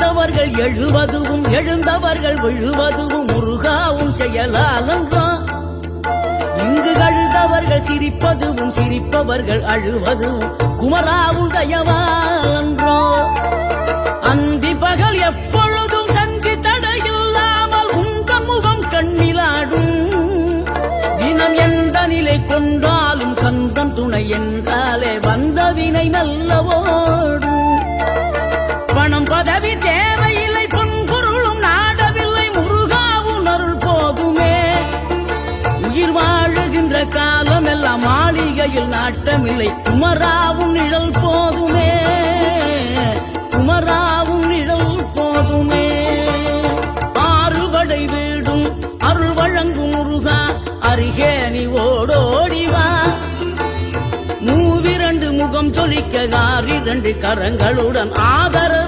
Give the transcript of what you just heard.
விழுந்தவர்கள் எழுவதுவும் எழுந்தவர்கள் விழுவதுவும் முருகாவும் செயலாலன்றோ. இங்கு அழுதவர்கள் சிரிப்பதுவும் சிரிப்பவர்கள் அழுவதுவும் குமராவும் தயவாலன்றோ. அந்தி பகல் எப்பொழுதும் தங்கி தடையில்லாமல் உங்கள் முகம் கண்ணிலாடும். தினம் எந்த நிலை கொண்டாலும் கந்தன் துணை என்றாலே வந்த வினை நல்லவோடும். பணம் பதவி தேவையில்லை பொன்பொருளும் நாடவில்லை முருகாவும் அருள் போதுமே. உயிர் வாழுகின்ற காலம் எல்லாம் மாளிகையில் நாட்டமில்லை குமராவும் நிழல் போதுமே. குமராவும் நிழல் போதுமே. ஆறுபடை வீடும் அருள் வழங்கும் முருகா அருகே நீ ஓடோடிவா. மூவிரண்டு முகம் சொலிக்க 6 கரங்களுடன் ஆதரவு